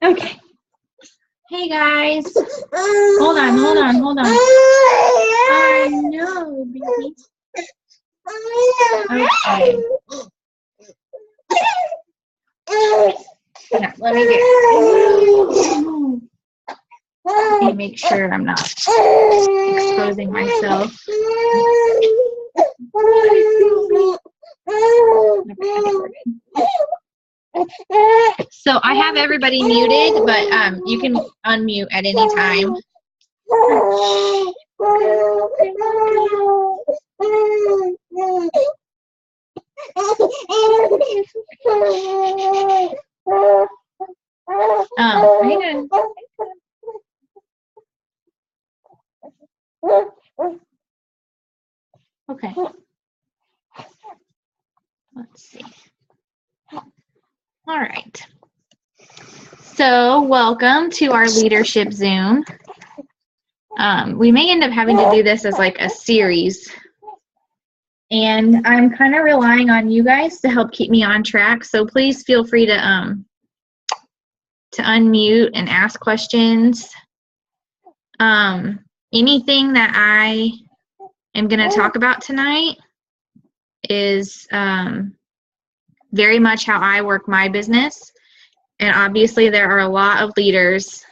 Okay. Hey guys. Hold on. I know, baby. Okay. Yeah, let me make sure I'm not exposing myself. So I have everybody muted, but you can unmute at any time. Hang on. Okay. Let's see. All right. So welcome to our leadership Zoom. We may end up having to do this as like a series. And I'm kind of relying on you guys to help keep me on track. So please feel free to unmute and ask questions. Anything that I am going to talk about tonight is very much how I work my business. And obviously there are a lot of leaders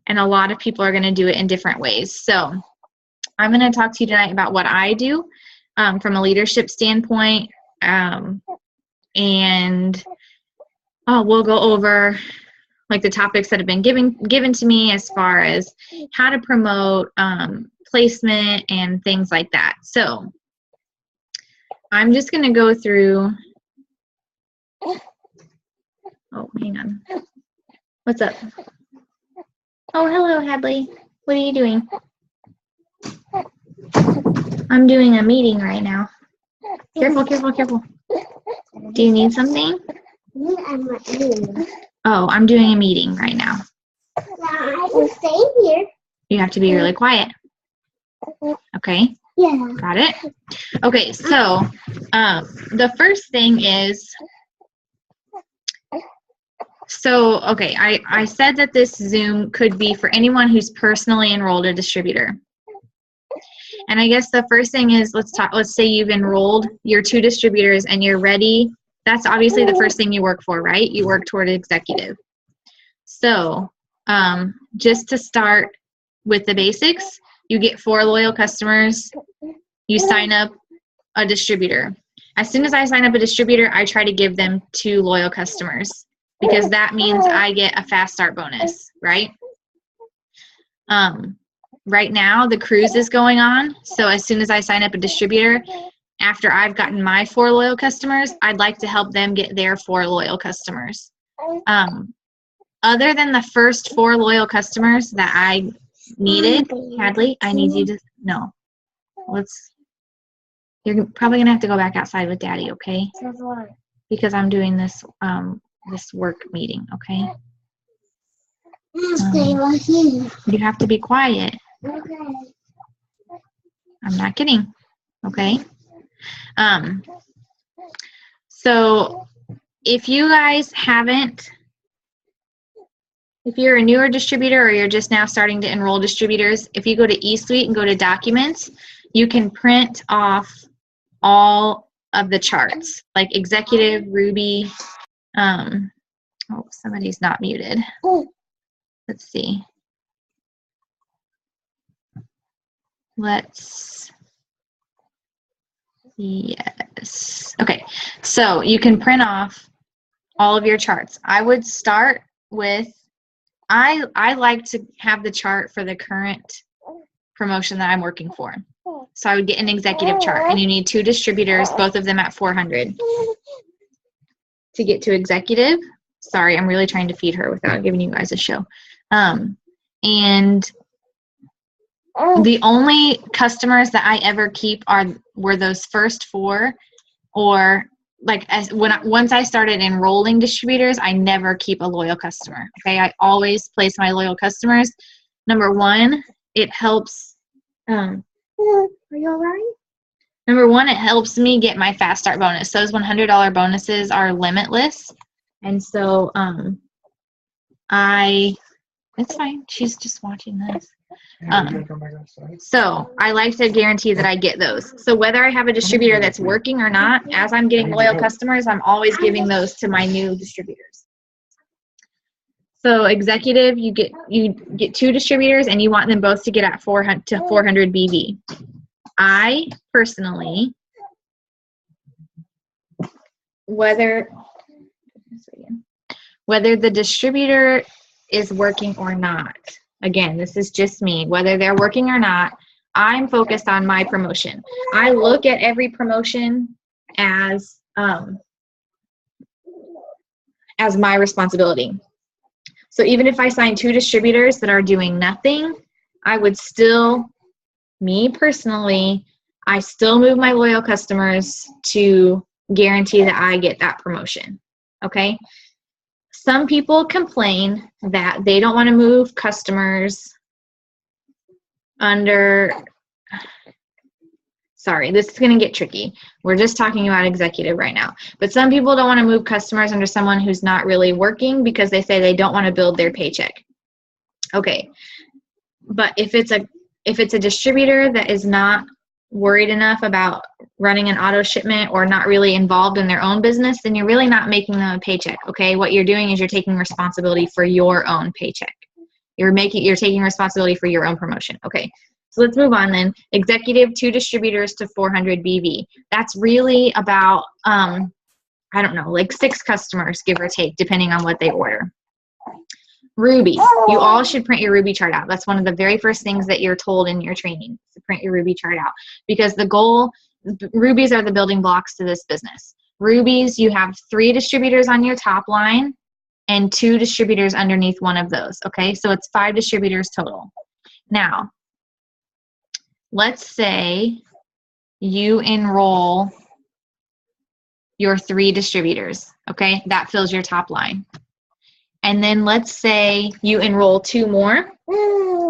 and a lot of people are going to do it in different ways. So I'm going to talk to you tonight about what I do from a leadership standpoint. And we'll go over like the topics that have been given to me as far as how to promote placement and things like that. So I'm just going to go through. Oh, hang on. What's up? Oh, hello, Hadley. What are you doing? I'm doing a meeting right now. Careful, careful, careful. Do you need something? Oh, I'm doing a meeting right now. I will stay here. You have to be really quiet. Okay? Yeah. Got it? Okay, so the first thing is, I said that this Zoom could be for anyone who's personally enrolled a distributor. And I guess the first thing is, let's say you've enrolled your 2 distributors and you're ready. That's obviously the first thing you work for, right? You work toward executive. So just to start with the basics, you get 4 loyal customers. You sign up a distributor. As soon as I sign up a distributor, I try to give them 2 loyal customers because that means I get a fast start bonus, right? Right now, the cruise is going on. So as soon as I sign up a distributor, after I've gotten my 4 loyal customers, I'd like to help them get their 4 loyal customers. Other than the first 4 loyal customers that I needed, Hadley, I need you to, no. You're probably going to have to go back outside with Daddy, okay? Because I'm doing this this work meeting, okay? You have to be quiet. Okay. I'm not kidding, okay? So if you guys haven't, if you're a newer distributor or you're just now starting to enroll distributors, if you go to eSuite and go to Documents, you can print off all of the charts, like Executive, Ruby. Oh, somebody's not muted. Let's see. Yes. Okay, so you can print off all of your charts. I would start with, I like to have the chart for the current promotion that I'm working for. So I would get an executive chart, and you need 2 distributors, both of them at 400 to get to executive. Sorry, I'm really trying to feed her without giving you guys a show. And the only customers that I ever keep were those first 4, or like once I started enrolling distributors, I never keep a loyal customer. Okay, I always place my loyal customers. Number 1, it helps. Are you all right? Number 1, it helps me get my fast start bonus. Those $100 bonuses are limitless, and so it's fine. She's just watching this. So I like to guarantee that I get those. So whether I have a distributor that's working or not, as I'm getting loyal customers, I'm always giving those to my new distributors. So executive, you get 2 distributors and you want them both to get at 400 BV. I personally, whether the distributor is working or not, again, this is just me, whether they're working or not, I'm focused on my promotion. I look at every promotion as my responsibility. So even if I sign 2 distributors that are doing nothing, I would still, me personally, I still move my loyal customers to guarantee that I get that promotion, okay? Some people complain that they don't want to move customers under, sorry, this is going to get tricky. We're just talking about executive right now. But some people don't want to move customers under someone who's not really working because they say they don't want to build their paycheck. Okay, but if it's a distributor that is not worried enough about running an auto shipment or not really involved in their own business, then you're really not making them a paycheck, okay? What you're doing is you're taking responsibility for your own paycheck. You're taking responsibility for your own promotion. Okay, so let's move on then. Executive, 2 distributors to 400 BV. That's really about, I don't know, like 6 customers, give or take, depending on what they order. Ruby, you all should print your Ruby chart out. That's one of the very first things that you're told in your training, to print your Ruby chart out. Because the goal, Rubies are the building blocks to this business. Rubies, you have 3 distributors on your top line and 2 distributors underneath one of those, okay? So it's 5 distributors total. Now, let's say you enroll your 3 distributors, okay? That fills your top line. And then let's say you enroll 2 more.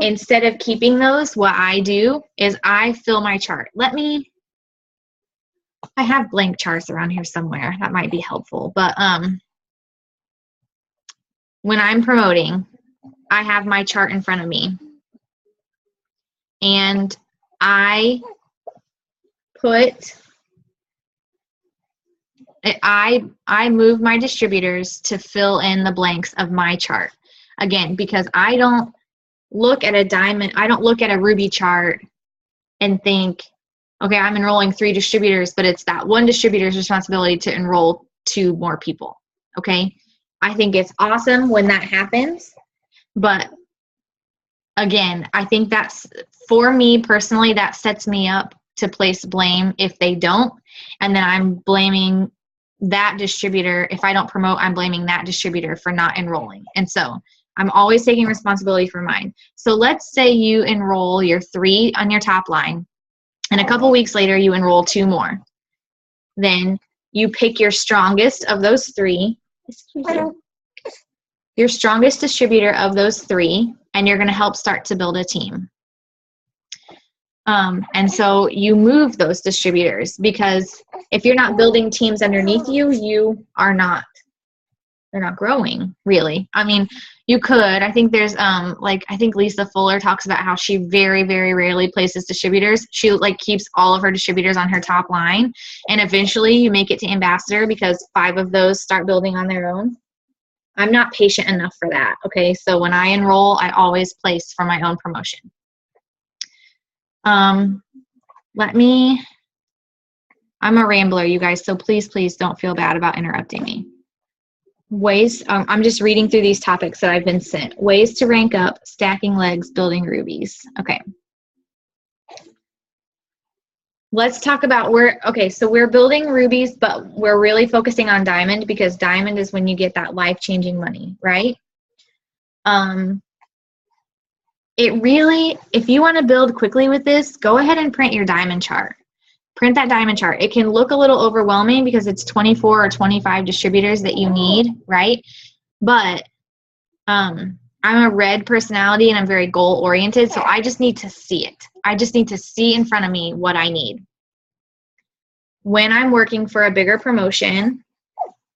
Instead of keeping those, what I do is I fill my chart. I have blank charts around here somewhere. That might be helpful. But when I'm promoting, I have my chart in front of me. And I move my distributors to fill in the blanks of my chart. Again, because I don't look at a Ruby chart and think, okay, I'm enrolling 3 distributors, but it's that one distributor's responsibility to enroll 2 more people, okay? I think it's awesome when that happens, but again, I think that's, for me personally, that sets me up to place blame if they don't, and then I'm blaming that distributor. If I don't promote, I'm blaming that distributor for not enrolling. And so I'm always taking responsibility for mine. So let's say you enroll your 3 on your top line, and a couple weeks later you enroll 2 more. Then you pick your strongest of those 3, your strongest distributor of those 3, and you're going to help start to build a team. And so you move those distributors, because if you're not building teams underneath you, they're not growing, really. I mean, you could. I think there's, I think Lisa Fuller talks about how she very, very rarely places distributors. She keeps all of her distributors on her top line, and eventually you make it to ambassador because 5 of those start building on their own. I'm not patient enough for that, okay? So when I enroll, I always place for my own promotion. I'm a rambler, you guys, so please don't feel bad about interrupting me. I'm just reading through these topics that I've been sent. Ways to rank up, stacking legs, building rubies. Okay. Let's talk about so we're building rubies, but we're really focusing on diamond, because diamond is when you get that life-changing money, right? If you want to build quickly with this, go ahead and print your diamond chart. Print that diamond chart. It can look a little overwhelming because it's 24 or 25 distributors that you need, right? But I'm a red personality and I'm very goal-oriented, so I just need to see it. I just need to see in front of me what I need. When I'm working for a bigger promotion,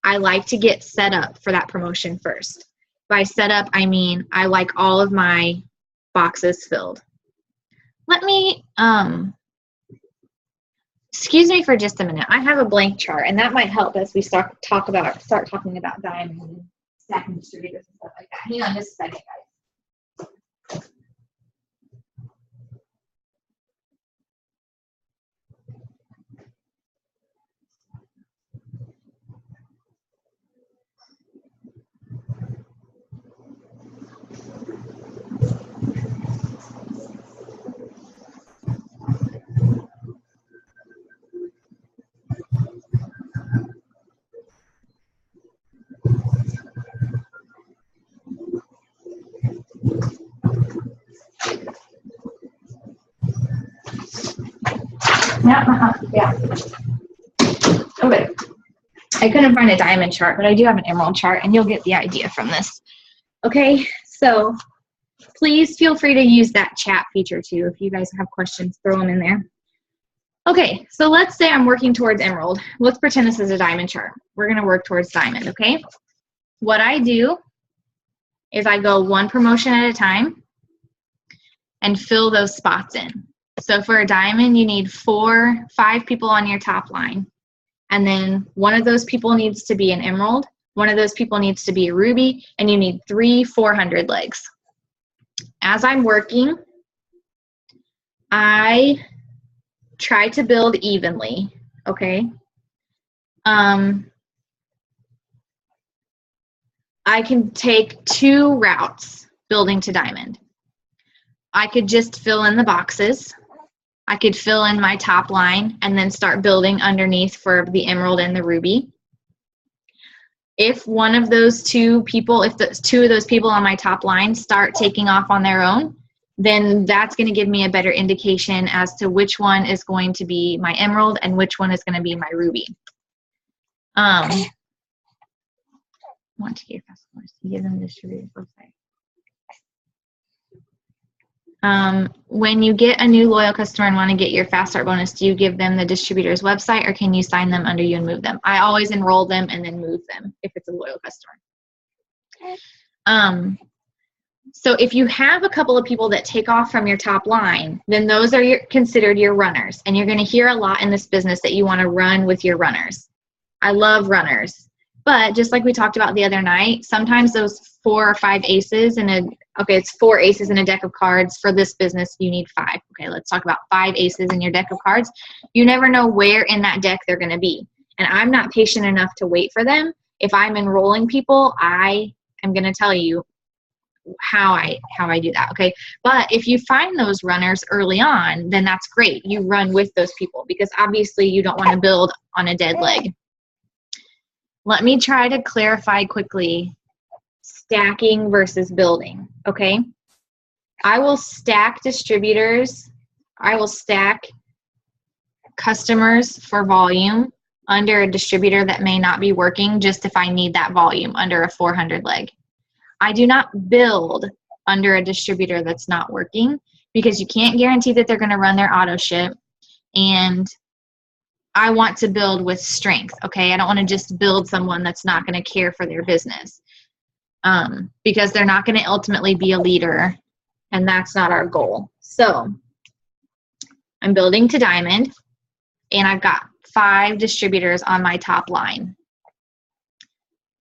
I like to get set up for that promotion first. By set up, I mean I like all of my boxes filled. Let me, excuse me for just a minute. I have a blank chart, and that might help as we start talking about diamond and stacking distributors and stuff like that. Hang on just a second, guys. Yeah. Okay. I couldn't find a diamond chart, but I do have an emerald chart, and you'll get the idea from this. Okay, so please feel free to use that chat feature too. If you guys have questions, throw them in there. Okay, so let's say I'm working towards emerald. Let's pretend this is a diamond chart. We're going to work towards diamond, okay? What I do is I go 1 promotion at a time and fill those spots in. So for a diamond, you need 5 people on your top line. And then one of those people needs to be an emerald, one of those people needs to be a ruby, and you need 3 400 legs. As I'm working, I try to build evenly, okay? I can take 2 routes building to diamond. I could just fill in the boxes. I could fill in my top line and then start building underneath for the emerald and the ruby. If one of those 2 people, if the 2 of those people on my top line start taking off on their own, then that's going to give me a better indication as to which one is going to be my emerald and which one is going to be my ruby. Want to give customers to give them the distributor's website. When you get a new loyal customer and want to get your fast start bonus, do you give them the distributor's website or can you sign them under you and move them? I always enroll them and then move them if it's a loyal customer. So if you have a couple of people that take off from your top line, then those are considered your runners. And you're going to hear a lot in this business that you want to run with your runners. I love runners. But just like we talked about the other night, sometimes those 4 or 5 aces it's 4 aces in a deck of cards. For this business, you need 5. Okay, let's talk about 5 aces in your deck of cards. You never know where in that deck they're going to be. And I'm not patient enough to wait for them. If I'm enrolling people, I am going to tell you how I do that, okay? But if you find those runners early on, then that's great. You run with those people because obviously you don't want to build on a dead leg. Let me try to clarify quickly stacking versus building, okay? I will stack distributors. I will stack customers for volume under a distributor that may not be working just if I need that volume under a 400 leg. I do not build under a distributor that's not working because you can't guarantee that they're going to run their auto ship, and I want to build with strength, okay? I don't want to just build someone that's not going to care for their business because they're not going to ultimately be a leader, and that's not our goal. So I'm building to diamond, and I've got 5 distributors on my top line.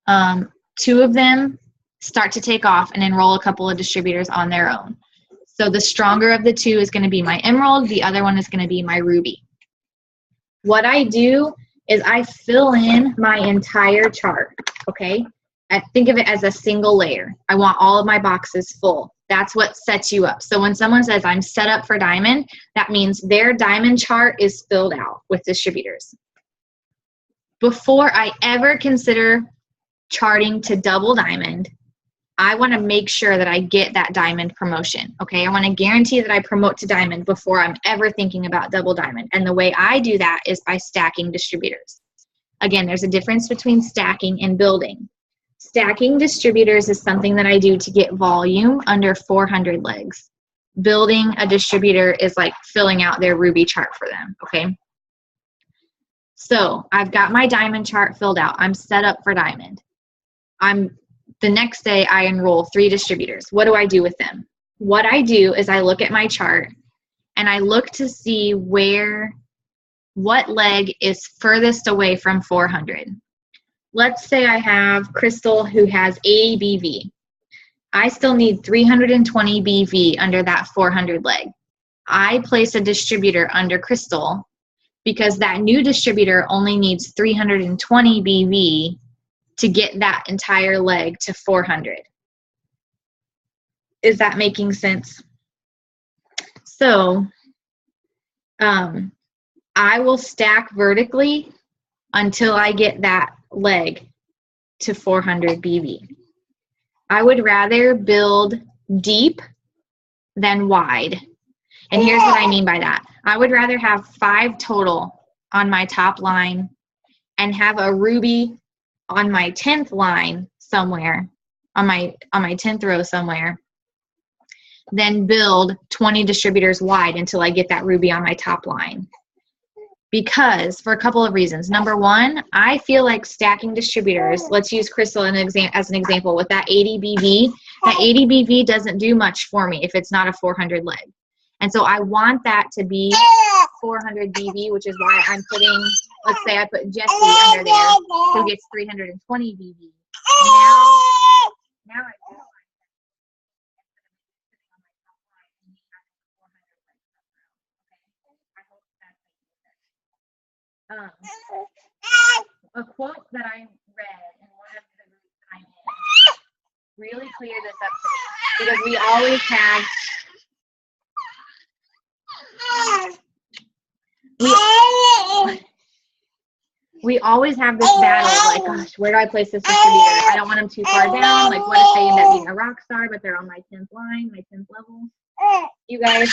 2 of them start to take off and enroll a couple of distributors on their own. So the stronger of the 2 is going to be my emerald. The other one is going to be my ruby. What I do is I fill in my entire chart, okay? I think of it as a single layer. I want all of my boxes full. That's what sets you up. So when someone says I'm set up for diamond, that means their diamond chart is filled out with distributors. Before I ever consider charting to double diamond, I want to make sure that I get that diamond promotion, okay? I want to guarantee that I promote to diamond before I'm ever thinking about double diamond. And the way I do that is by stacking distributors. Again, there's a difference between stacking and building. Stacking distributors is something that I do to get volume under 400 legs. Building a distributor is like filling out their ruby chart for them, okay? So I've got my diamond chart filled out. I'm set up for diamond. The next day I enroll 3 distributors. What do I do with them? What I do is I look at my chart and I look to see what leg is furthest away from 400. Let's say I have Crystal who has 80 BV. I still need 320 BV under that 400 leg. I place a distributor under Crystal because that new distributor only needs 320 BV to get that entire leg to 400. Is that making sense? So I will stack vertically until I get that leg to 400 BV. I would rather build deep than wide. And here's what I mean by that. I would rather have 5 total on my top line and have a ruby on my 10th line somewhere, on my 10th row somewhere, then build 20 distributors wide until I get that ruby on my top line. Because for a couple of reasons. Number one, I feel like stacking distributors, let's use Crystal as an example, with that 80 BV, that 80 BV doesn't do much for me if it's not a 400 leg. And so I want that to be 400 BV, which is why I'm putting, let's say I put Jesse under there, who gets 320 BV. Now I realize a quote that I read in one of the groups that I'm in really cleared this up to me, because we always have this battle of like, gosh, where do I place this distributor? I don't want them too far down. Like, what if they end up being a rock star, but they're on my 10th line, my 10th level? You guys,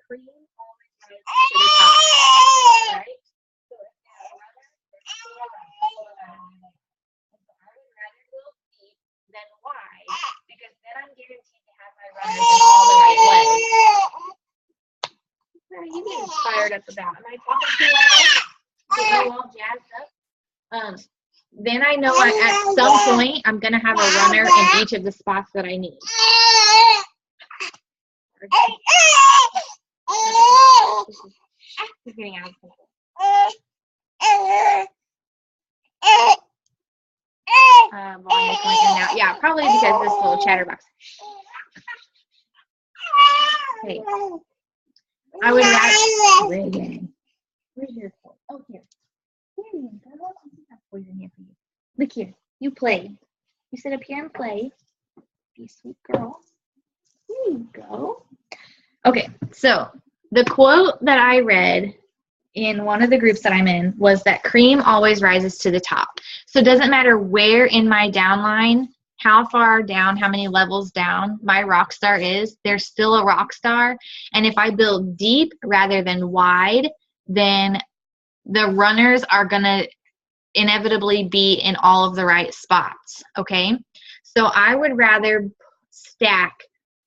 cream always rises to the top, right? So if I would rather go deep than wide, because then I'm guaranteed to have my runners in all the right legs. What are you getting fired up about? Am I talking too loud? Getting you all jazzed up? Then I know at some point I'm going to have a runner in each of the spots that I need. He's getting out of control. Volume is going in and out. Yeah, probably because this little chatterbox. Okay. I would rather. Reagan. Where's your toy? Oh, here. Here you go. I have toys in here for you. Look here. You play. You sit up here and play. Be a sweet girl. Here you go. Okay, so the quote that I read in one of the groups that I'm in was that cream always rises to the top. So it doesn't matter where in my downline, how far down, how many levels down my rock star is, there's still a rock star. And if I build deep rather than wide, then the runners are going to inevitably be in all of the right spots, okay? So I would rather stack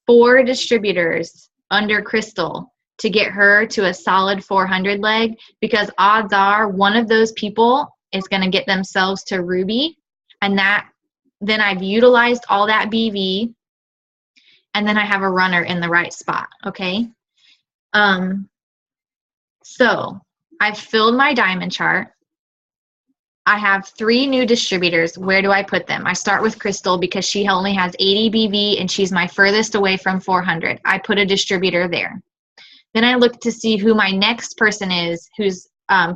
4 distributors under Crystal to get her to a solid 400 leg, because odds are one of those people is going to get themselves to Ruby, and that then I've utilized all that BV, and then I have a runner in the right spot, okay? So I've filled my diamond chart. I have 3 new distributors. Where do I put them? I start with Crystal because she only has 80 BV and she's my furthest away from 400. I put a distributor there. Then I look to see who my next person is who's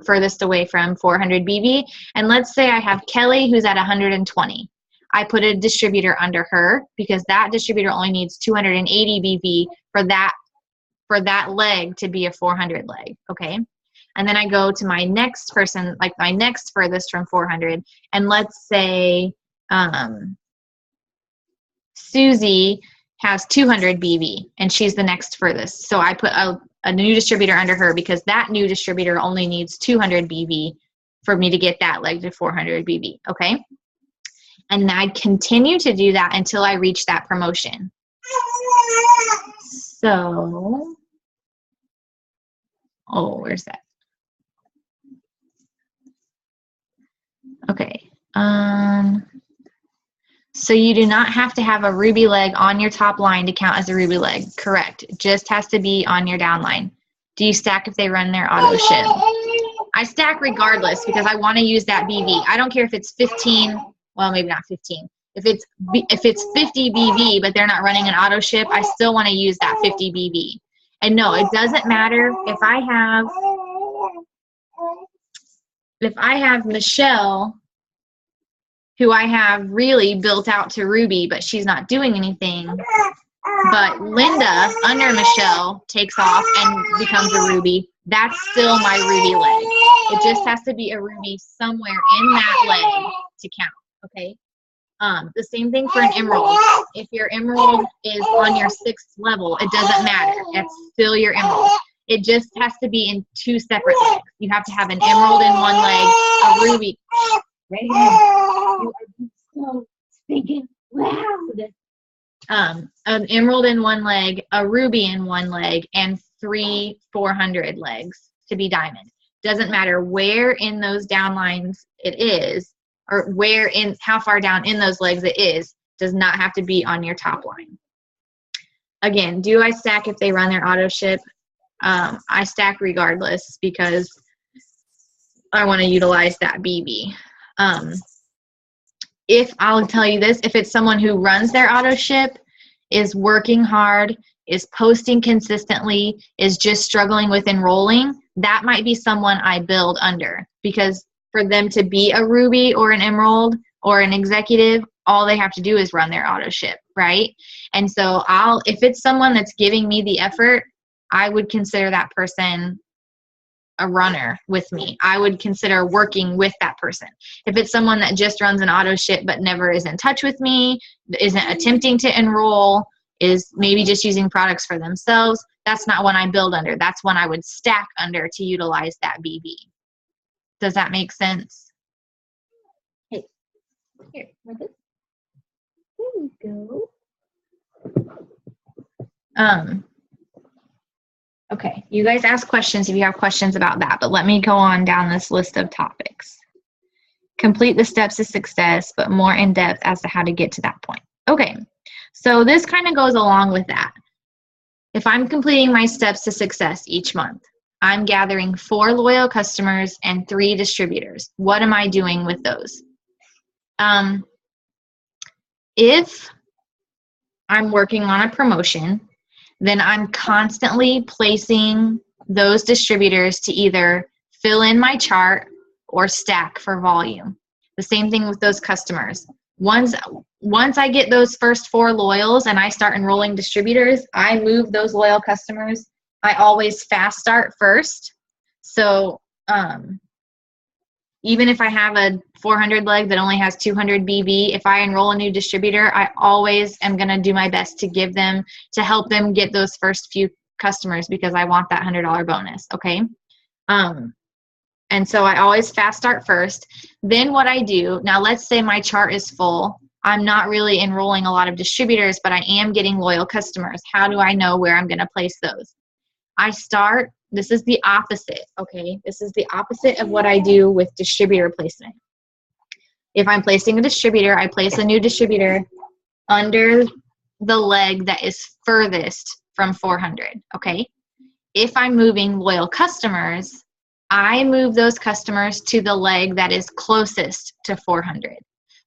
furthest away from 400 BV. And let's say I have Kelly who's at 120. I put a distributor under her because that distributor only needs 280 BV for that leg to be a 400 leg, okay? And then I go to my next person, like my next furthest from 400, and let's say Susie has 200 BV, and she's the next furthest. So I put a new distributor under her because that new distributor only needs 200 BV for me to get that leg to 400 BV, okay? And I continue to do that until I reach that promotion. So, where's that? Okay. So you do not have to have a ruby leg on your top line to count as a ruby leg. Correct. It just has to be on your down line. Do you stack if they run their auto shim? I stack regardless because I want to use that BV. I don't care if it's 15, well, maybe not 15. If it's 50 BV, but they're not running an auto ship, I still want to use that 50 BV. And no, it doesn't matter if I have Michelle, who I have really built out to Ruby, but she's not doing anything. But Linda, under Michelle, takes off and becomes a Ruby. That's still my Ruby leg. It just has to be a Ruby somewhere in that leg to count, okay? The same thing for an emerald. If your emerald is on your 6th level, it doesn't matter. It's still your emerald. It just has to be in 2 separate legs. You have to have an emerald in one leg, a ruby. Ready? You are so stinking loud. An emerald in one leg, a ruby in one leg, and 3 400 legs to be diamond. Doesn't matter where in those downlines it is, or how far down in those legs it is, does not have to be on your top line. again, do I stack if they run their auto ship? I stack regardless because I want to utilize that BB. If I'll tell you this, if it's someone who runs their auto ship, is working hard, is posting consistently, is just struggling with enrolling, that might be someone I build under, because for them to be a Ruby or an Emerald or an executive, all they have to do is run their auto ship, right? And so if it's someone that's giving me the effort, I would consider that person a runner with me. I would consider working with that person. If it's someone that just runs an auto ship but never is in touch with me, isn't attempting to enroll, is maybe just using products for themselves, that's not one I build under. That's one I would stack under to utilize that BB. Does that make sense? Hey, here, with this. There you go. Okay, you guys ask questions if you have questions about that, but let me go on down this list of topics. Complete the steps to success, but more in depth as to how to get to that point. Okay, so this kind of goes along with that. If I'm completing my steps to success each month, I'm gathering 4 loyal customers and 3 distributors. What am I doing with those? If I'm working on a promotion, then I'm constantly placing those distributors to either fill in my chart or stack for volume. The same thing with those customers. Once I get those first 4 loyals and I start enrolling distributors, I move those loyal customers. I always fast start first. So even if I have a 400 leg that only has 200 BB, if I enroll a new distributor, I always am going to do my best to help them get those first few customers, because I want that $100 bonus, okay? And so I always fast start first. Then what I do, now let's say my chart is full. I'm not really enrolling a lot of distributors, but I am getting loyal customers. How do I know where I'm going to place those? This is the opposite, okay? This is the opposite of what I do with distributor placement. If I'm placing a distributor, I place a new distributor under the leg that is furthest from 400, okay? If I'm moving loyal customers, I move those customers to the leg that is closest to 400.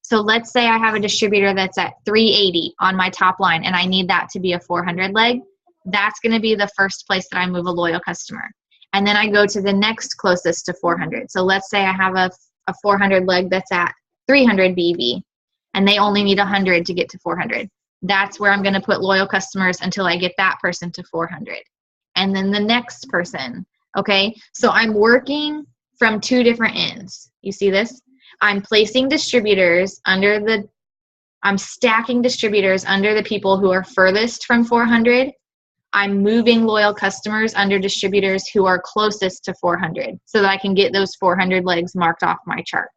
So let's say I have a distributor that's at 380 on my top line and I need that to be a 400 leg. That's going to be the first place that I move a loyal customer. And then I go to the next closest to 400. So let's say I have a 400 leg that's at 300 BB and they only need 100 to get to 400. That's where I'm going to put loyal customers until I get that person to 400. And then the next person, okay? So I'm working from 2 different ends. You see this? I'm placing distributors I'm stacking distributors under the people who are furthest from 400. I'm moving loyal customers under distributors who are closest to 400 so that I can get those 400 legs marked off my chart,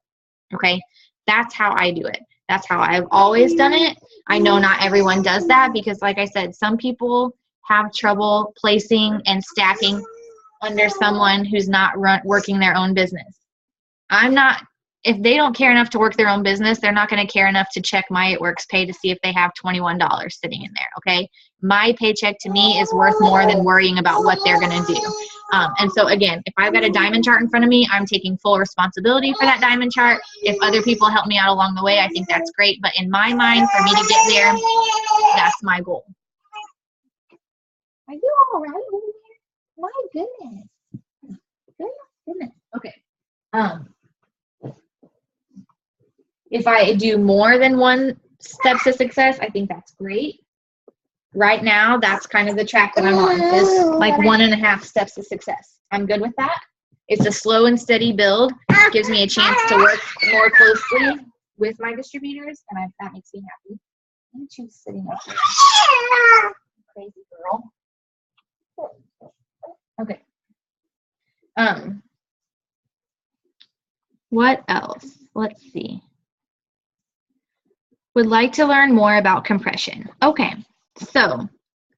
okay? That's how I do it. That's how I've always done it. I know not everyone does that because, like I said, some people have trouble placing and stacking under someone who's not working their own business. If they don't care enough to work their own business, they're not going to care enough to check my It Works pay to see if they have $21 sitting in there, okay? My paycheck to me is worth more than worrying about what they're going to do. And so, again, if I've got a diamond chart in front of me, I'm taking full responsibility for that diamond chart. If other people help me out along the way, I think that's great. But in my mind, for me to get there, that's my goal. Are you all right over there? My goodness. Goodness. Okay. If I do more than 1 steps to success, I think that's great. Right now, that's kind of the track that I'm on, is like 1.5 steps to success. I'm good with that. It's a slow and steady build. It gives me a chance to work more closely with my distributors, and that makes me happy. Why aren't you sitting up here? Crazy girl. Okay. What else? Let's see. Would like to learn more about compression. Okay, so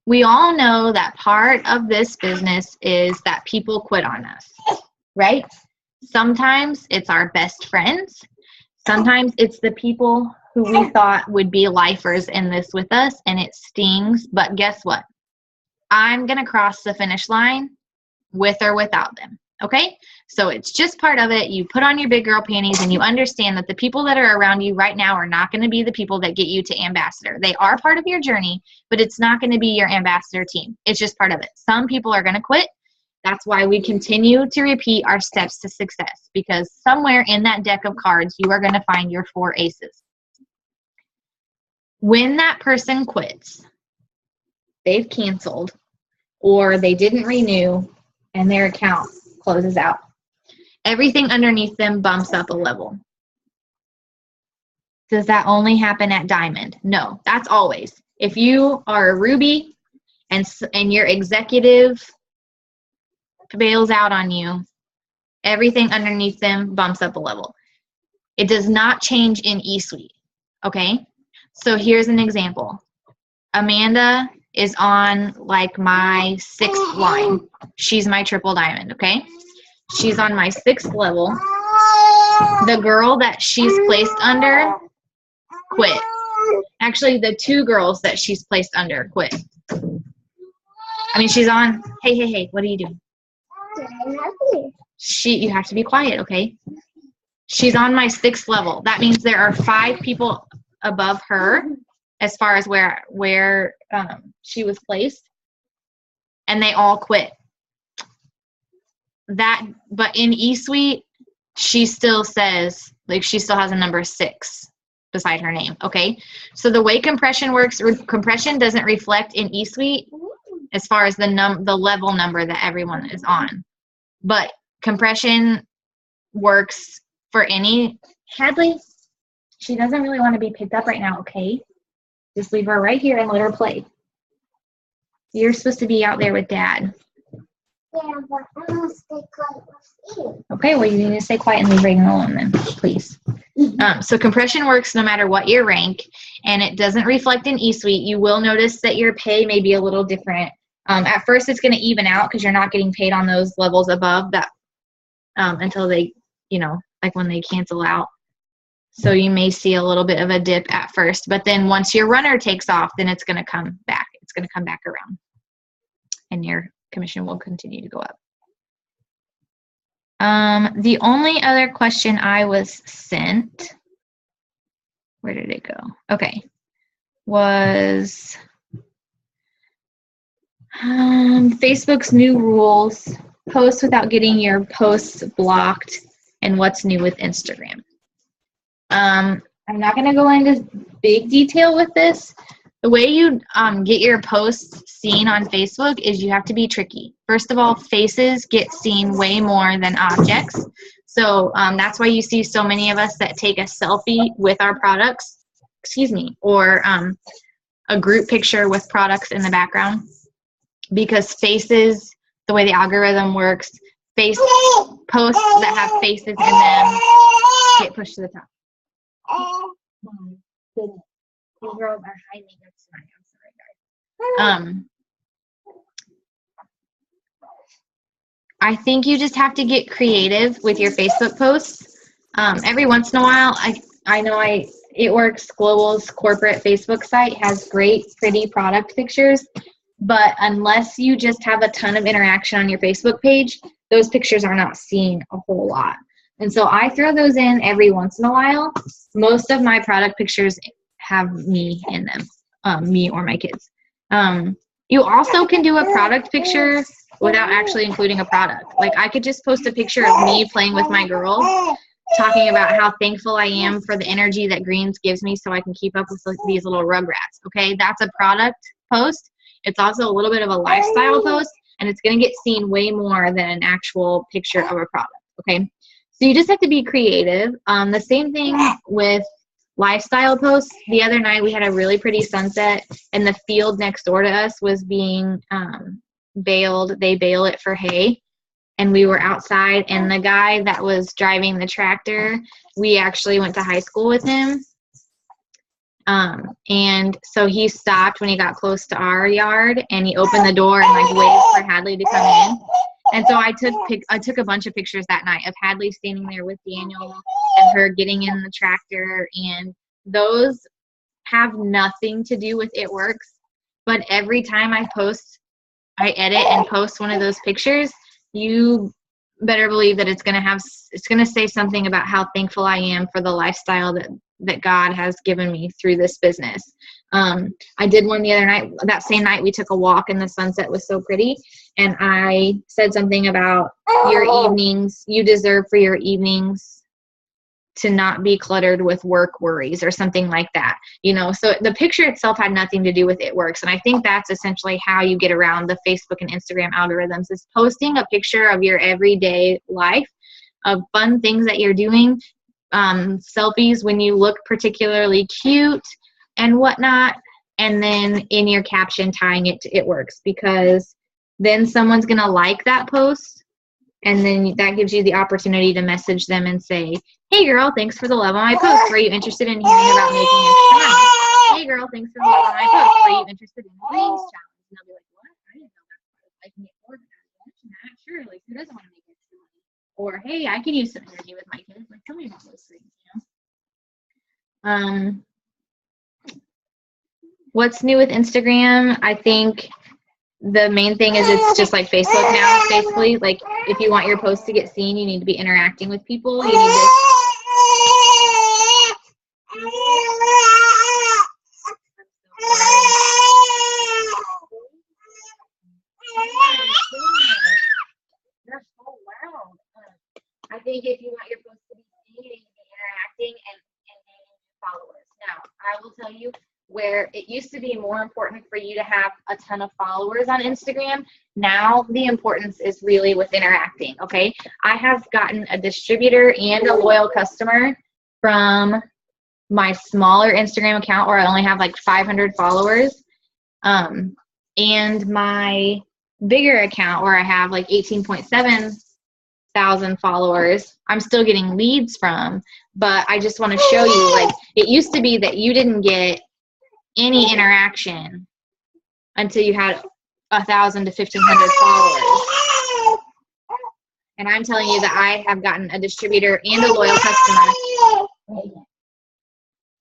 we all know that part of this business is that people quit on us, right? Sometimes it's our best friends. Sometimes it's the people who we thought would be lifers in this with us, and it stings, but guess what? I'm going to cross the finish line with or without them. Okay? So it's just part of it. You put on your big girl panties and you understand that the people that are around you right now are not going to be the people that get you to ambassador. They are part of your journey, but it's not going to be your ambassador team. It's just part of it. Some people are going to quit. That's why we continue to repeat our steps to success, because somewhere in that deck of cards, you are going to find your 4 aces. When that person quits, they've canceled, or they didn't renew, and their account closes out, everything underneath them bumps up a level. Does that only happen at diamond? No, that's always. If you are a ruby and your executive bails out on you, everything underneath them bumps up a level. It does not change in eSuite, okay? So here's an example. Amanda is on like my 6th line. She's my triple diamond, okay? She's on my 6th level. The girl that she's placed under quit. Actually, the 2 girls that she's placed under quit. I mean, she's on, hey, what are you doing? You have to be quiet, okay? She's on my 6th level. That means there are 5 people above her as far as where she was placed, and they all quit. But in eSuite, she still says, like, she still has a number 6 beside her name, okay? So the way compression works, compression doesn't reflect in eSuite as far as the level number that everyone is on. But compression works for any... Hadley, she doesn't really want to be picked up right now, okay? Just leave her right here and let her play. You're supposed to be out there with Dad. Yeah, but I want to stay quiet with you. Okay, well, you need to stay quiet and leave Reagan alone then, please. So compression works no matter what your rank, and it doesn't reflect in eSuite. You will notice that your pay may be a little different. At first, it's going to even out because you're not getting paid on those levels above that until they, like when they cancel out. So you may see a little bit of a dip at first, but then once your runner takes off, then it's going to come back. It's going to come back around, and your commission will continue to go up. The only other question I was sent, where did it go? Okay, was Facebook's new rules, post without getting your posts blocked, and what's new with Instagram. I'm not going to go into big detail with this. The way you get your posts seen on Facebook is you have to be tricky. First of all, faces get seen way more than objects. So that's why you see so many of us that take a selfie with our products, or a group picture with products in the background. Because faces, the way the algorithm works, posts that have faces in them get pushed to the top. My goodness. These girls are high maintenance tonight. I'm sorry, guys. I think you just have to get creative with your Facebook posts. Every once in a while, I know It Works Global's corporate Facebook site has great, pretty product pictures, but unless you just have a ton of interaction on your Facebook page, those pictures are not seen a whole lot. And so I throw those in every once in a while. Most of my product pictures have me in them, me or my kids. You also can do a product picture without actually including a product. Like, I could just post a picture of me playing with my girl, talking about how thankful I am for the energy that Greens gives me so I can keep up with these little rugrats, okay? That's a product post. It's also a little bit of a lifestyle post, and it's going to get seen way more than an actual picture of a product, okay? So you just have to be creative. The same thing with lifestyle posts. The other night we had a really pretty sunset, and the field next door to us was being baled. They bale it for hay, and we were outside, and the guy that was driving the tractor, we actually went to high school with him. And so he stopped when he got close to our yard, and he opened the door and like waved for Hadley to come in. And so I took a bunch of pictures that night of Hadley standing there with Daniel and her getting in the tractor and those have nothing to do with It Works. But every time I edit and post one of those pictures, you better believe that it's going to say something about how thankful I am for the lifestyle that God has given me through this business. I did one the other night. That same night we took a walk and the sunset was so pretty. And I said something about your evenings. You deserve for your evenings to not be cluttered with work worries or something like that. So the picture itself had nothing to do with It Works. And I think that's essentially how you get around the Facebook and Instagram algorithms, is posting a picture of your everyday life, of fun things that you're doing, selfies when you look particularly cute and whatnot, and then in your caption tying it to It Works, because then someone's going to like that post, and then that gives you the opportunity to message them and say, hey girl, thanks for the love on my post. Were you interested in hearing about making extra money? Hey girl, thanks for the love on my post. Were you interested in the dreams challenge? And they'll be like, what? I didn't know that's what I can get more than that. Sure, like who doesn't want to make extra money? Or hey, I can use some energy with my kids. Like, tell me about those things, What's new with Instagram? I think the main thing is it's just like Facebook now, basically. Like, if you want your posts to get seen, you need to be interacting with people. You need to They're so loud. I think if you want your posts to be seen, you need to be interacting and gaining followers. Now, I will tell you, where it used to be more important for you to have a ton of followers on Instagram, now the importance is really with interacting, okay? I have gotten a distributor and a loyal customer from my smaller Instagram account where I only have like 500 followers, and my bigger account where I have like 18.7 thousand followers, I'm still getting leads from. But I just want to show you, like, it used to be that you didn't get any interaction until you had 1,000 to 1,500 followers. And I'm telling you that I have gotten a distributor and a loyal customer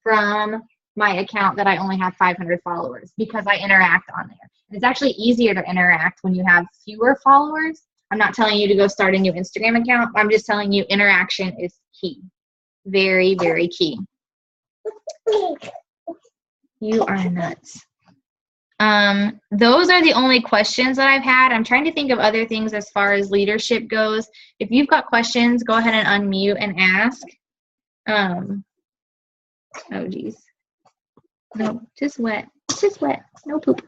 from my account that I only have 500 followers because I interact on there. And it's actually easier to interact when you have fewer followers. I'm not telling you to go start a new Instagram account. I'm just telling you interaction is key. Very, very key. You are nuts. Those are the only questions that I've had. I'm trying to think of other things as far as leadership goes. If you've got questions, go ahead and unmute and ask. Oh, geez. No, just wet. Just wet. No poop.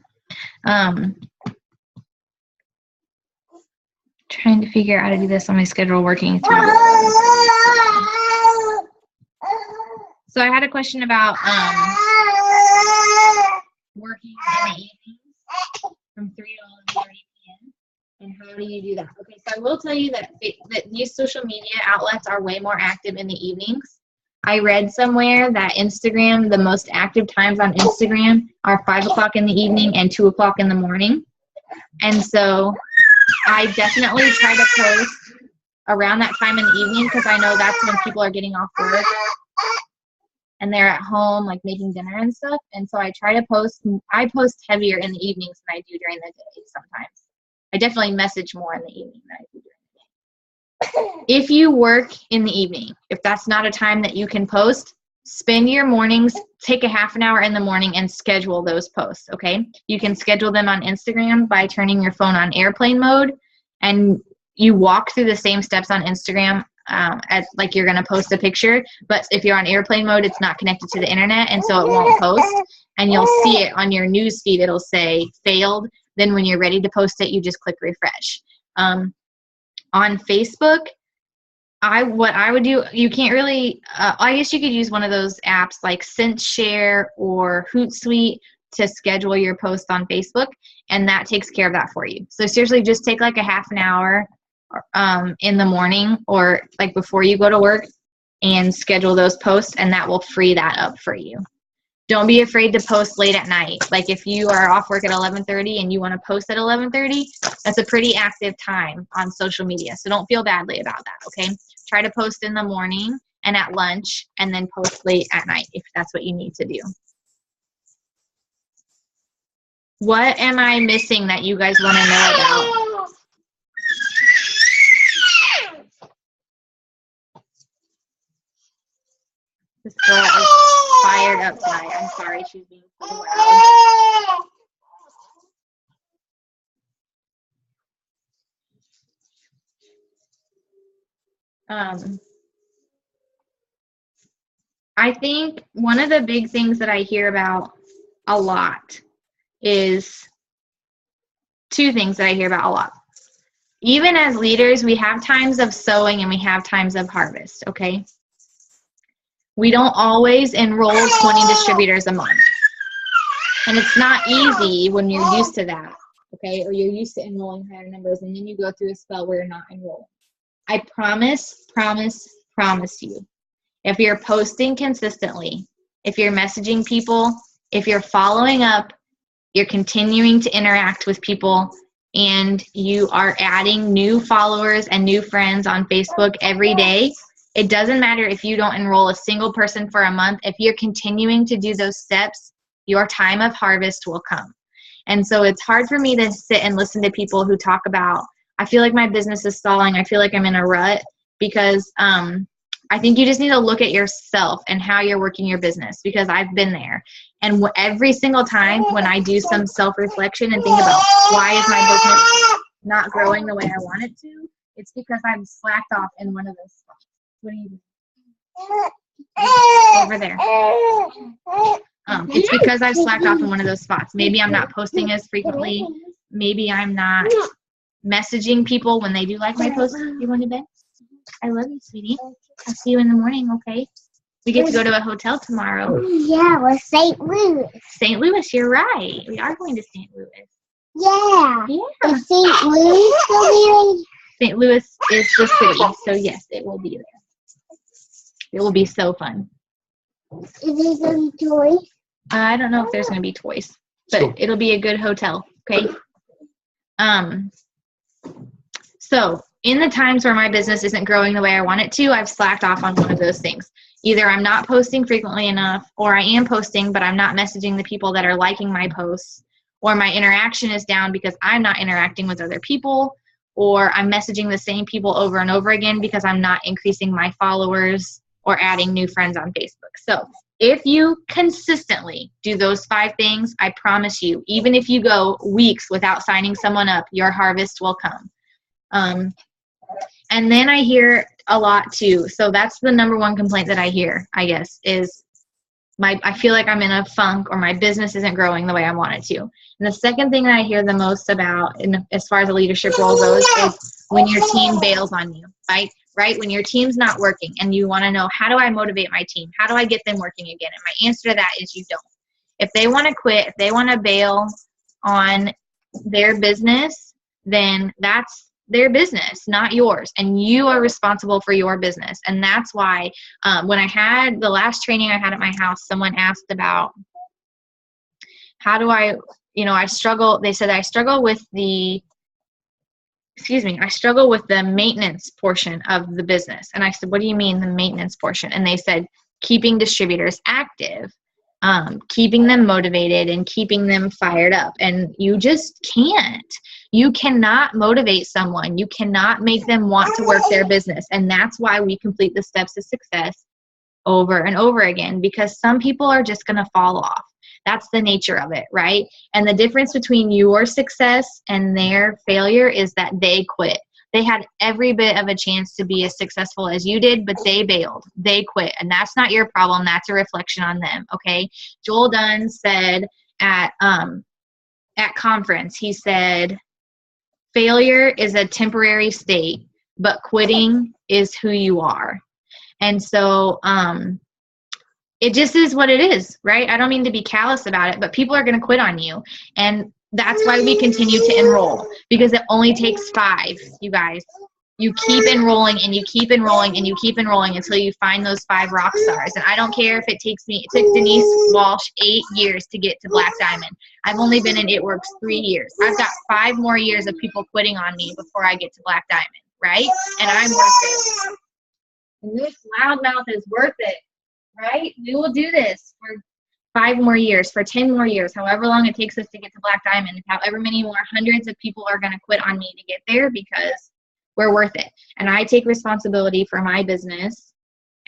Trying to figure out how to do this on my schedule, working through. So I had a question about working in the evenings from 3 to 11:30 p.m. and how do you do that? Okay, so I will tell you that these social media outlets are way more active in the evenings. I read somewhere that Instagram, the most active times on Instagram are 5 o'clock in the evening and 2 o'clock in the morning. And so I definitely try to post around that time in the evening because I know that's when people are getting off work and they're at home, like making dinner and stuff. And so I try to post heavier in the evenings than I do during the day sometimes. I definitely message more in the evening than I do during the day. If you work in the evening, if that's not a time that you can post, spend your mornings, take a half an hour in the morning and schedule those posts, okay? You can schedule them on Instagram by turning your phone on airplane mode, and you walk through the same steps on Instagram as like you're going to post a picture, but if you're on airplane mode, it's not connected to the internet, and so it won't post, and you'll see it on your news feed. It'll say failed. Then when you're ready to post it, you just click refresh. On Facebook, what I would do, you can't really, I guess you could use one of those apps like SenseShare or Hootsuite to schedule your post on Facebook, and that takes care of that for you. So seriously, just take like a half an hour in the morning or like before you go to work and schedule those posts, and that will free that up for you. Don't be afraid to post late at night. Like if you are off work at 11:30 and you want to post at 11:30, that's a pretty active time on social media. So don't feel badly about that, okay? Try to post in the morning and at lunch, and then post late at night if that's what you need to do. What am I missing that you guys want to know about? This girl is fired up tonight. I'm sorry she's being so loud. I think one of the big things that I hear about a lot is two things that I hear about a lot. Even as leaders, we have times of sowing and we have times of harvest, okay? We don't always enroll 20 distributors a month. And it's not easy when you're used to that, okay? Or you're used to enrolling higher numbers, and then you go through a spell where you're not enrolling. I promise you, if you're posting consistently, if you're messaging people, if you're following up, you're continuing to interact with people, and you are adding new followers and new friends on Facebook every day, it doesn't matter if you don't enroll a single person for a month. If you're continuing to do those steps, your time of harvest will come. And so it's hard for me to sit and listen to people who talk about, I feel like my business is stalling, I feel like I'm in a rut, because I think you just need to look at yourself and how you're working your business, because I've been there. And every single time when I do some self-reflection and think about why is my business not growing the way I want it to, it's because I've slacked off in one of those spots. What are you doing? Over there. It's because I've slacked off in one of those spots. Maybe I'm not posting as frequently. Maybe I'm not messaging people when they do like my posts. You want to bed? I love you, sweetie. I'll see you in the morning, okay? We get to go to a hotel tomorrow. Yeah, we're St. Louis. St. Louis, you're right. We are going to St. Louis. Yeah. Yeah. Is St. Louis still there? St. Louis is the city, so yes, it will be there. It will be so fun. Is there going to be toys? I don't know if there's going to be toys, but it'll be a good hotel, okay? So in the times where my business isn't growing the way I want it to, I've slacked off on one of those things. Either I'm not posting frequently enough, or I am posting, but I'm not messaging the people that are liking my posts, or my interaction is down because I'm not interacting with other people, or I'm messaging the same people over and over again because I'm not increasing my followers or adding new friends on Facebook. So if you consistently do those 5 things, I promise you, even if you go weeks without signing someone up, your harvest will come. And then I hear a lot too. So that's the number one complaint that I hear, I guess, is I feel like I'm in a funk, or my business isn't growing the way I want it to. And the second thing that I hear the most about, as far as a leadership role goes, is when your team bails on you, right? When your team's not working and you want to know, how do I motivate my team? How do I get them working again? And my answer to that is you don't. If they want to quit, if they want to bail on their business, then that's their business, not yours. And you are responsible for your business. And that's why when I had the last training I had at my house, someone asked about how do I struggle. They said I struggle with the maintenance portion of the business. And I said, what do you mean the maintenance portion? And they said, keeping distributors active, keeping them motivated, and keeping them fired up. And you just can't. You cannot motivate someone. You cannot make them want to work their business. And that's why we complete the steps to success over and over again, because some people are just going to fall off. That's the nature of it, right? And the difference between your success and their failure is that they quit. They had every bit of a chance to be as successful as you did, but they bailed. They quit. And that's not your problem. That's a reflection on them, okay? Joel Dunn said at conference, he said, failure is a temporary state, but quitting is who you are. And so it just is what it is, right? I don't mean to be callous about it, but people are going to quit on you. And that's why we continue to enroll, because it only takes 5, you guys. You keep enrolling and you keep enrolling and you keep enrolling until you find those 5 rock stars. And I don't care if it took Denise Walsh 8 years to get to Black Diamond. I've only been in It Works 3 years. I've got 5 more years of people quitting on me before I get to Black Diamond, right? And I'm worth it. And this loudmouth is worth it, right? We will do this for 5 more years, for 10 more years, however long it takes us to get to Black Diamond, however many more hundreds of people are going to quit on me to get there, because we're worth it. And I take responsibility for my business,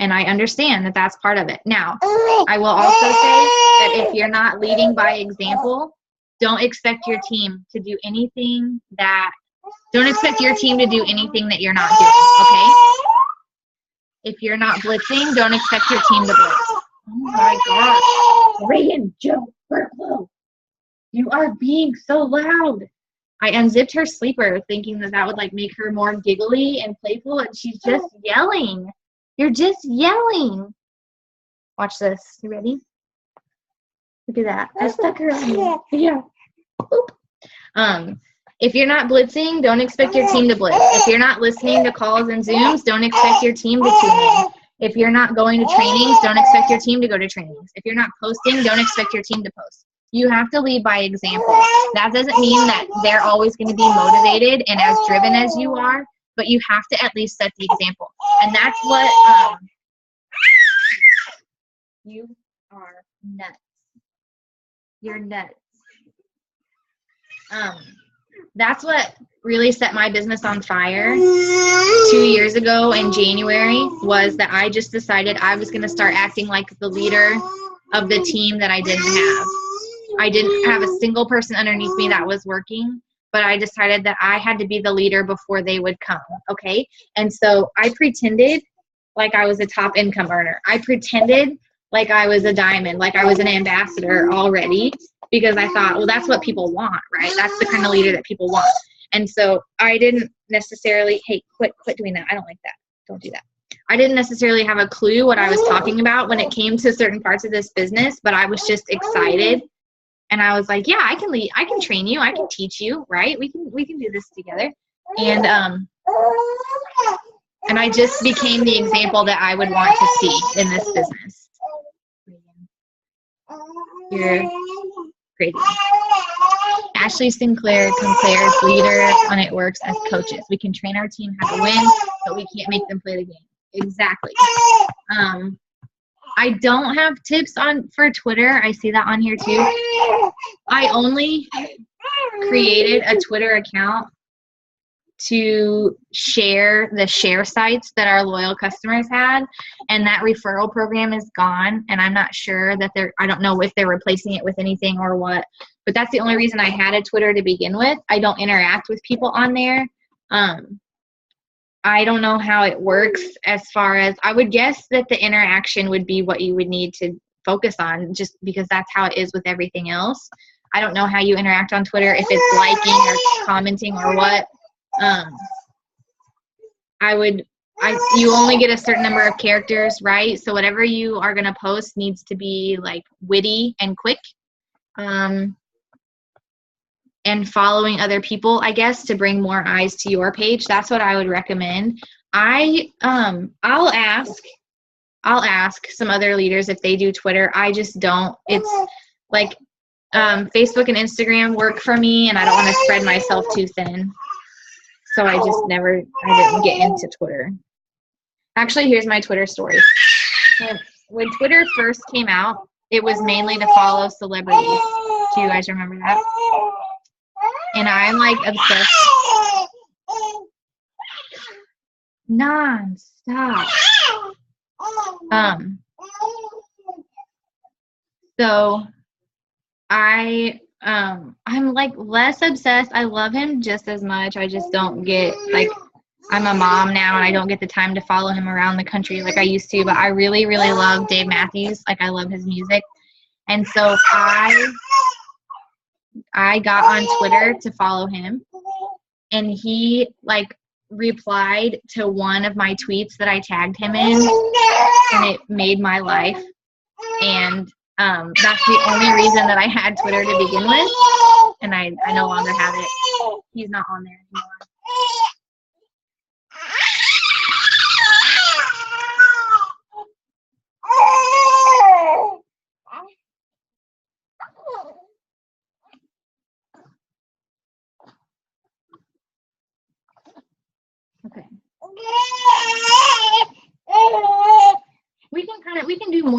and I understand that that's part of it. Now, I will also say that if you're not leading by example, don't expect your team to do anything that you're not doing, okay? If you're not blitzing, don't expect your team to blitz. Oh my gosh. Reagan, Joe, Berklow, you are being so loud. I unzipped her sleeper thinking that would like make her more giggly and playful, and she's just yelling. You're just yelling. Watch this. You ready? Look at that. I stuck her on. Yeah. Oop. If you're not blitzing, don't expect your team to blitz. If you're not listening to calls and Zooms, don't expect your team to tune in. If you're not going to trainings, don't expect your team to go to trainings. If you're not posting, don't expect your team to post. You have to lead by example. That doesn't mean that they're always going to be motivated and as driven as you are, but you have to at least set the example. And that's what you are nuts. You're nuts. That's what really set my business on fire 2 years ago in January, was that I just decided I was going to start acting like the leader of the team that I didn't have. I didn't have a single person underneath me that was working, but I decided that I had to be the leader before they would come, okay? And so I pretended like I was a top income earner. I pretended like I was a diamond, like I was an ambassador already, because I thought, well, that's what people want, right? That's the kind of leader that people want. And so I didn't necessarily, hey, quit doing that. I don't like that. Don't do that. I didn't necessarily have a clue what I was talking about when it came to certain parts of this business, but I was just excited. And I was like, yeah, I can lead, I can train you, I can teach you, right? We can do this together. And I just became the example that I would want to see in this business. You're great. Ashley Sinclair compares leaders on It Works as coaches. We can train our team how to win, but we can't make them play the game. Exactly. I don't have tips for Twitter. I see that on here too. I only created a Twitter account to share the share sites that our loyal customers had, and that referral program is gone, and I'm not sure that I don't know if they're replacing it with anything or what, but that's the only reason I had a Twitter to begin with. I don't interact with people on there. I don't know how it works, as far as, I would guess that the interaction would be what you would need to focus on, just because that's how it is with everything else. I don't know how you interact on Twitter, if it's liking or commenting or what. You only get a certain number of characters, right? So whatever you are going to post needs to be like witty and quick. And following other people, I guess, to bring more eyes to your page. That's what I would recommend. I'll ask some other leaders if they do Twitter. I just don't. It's like Facebook and Instagram work for me, and I don't want to spread myself too thin. So I didn't get into Twitter. Actually, here's my Twitter story. When Twitter first came out, it was mainly to follow celebrities. Do you guys remember that? And I'm like obsessed. Non-stop. So I'm like less obsessed. I love him just as much. I just don't get, like, I'm a mom now and I don't get the time to follow him around the country like I used to, but I really, really love Dave Matthews. Like, I love his music. And so I got on Twitter to follow him, and he like replied to one of my tweets that I tagged him in, and it made my life. And that's the only reason that I had Twitter to begin with, and I no longer have it. He's not on there anymore. Okay.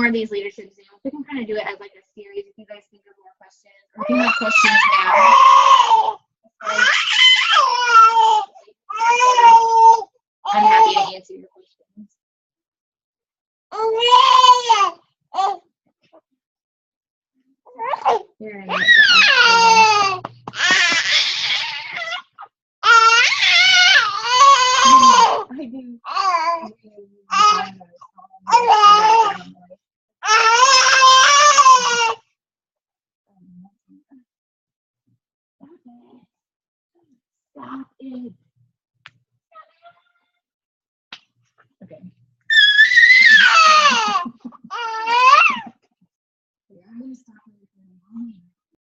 of these leadership Zooms. We can kind of do it as like a series if you guys think of more questions. Or if you have questions now, I'm happy to answer your questions. You're in it. I do. Stop it. Okay.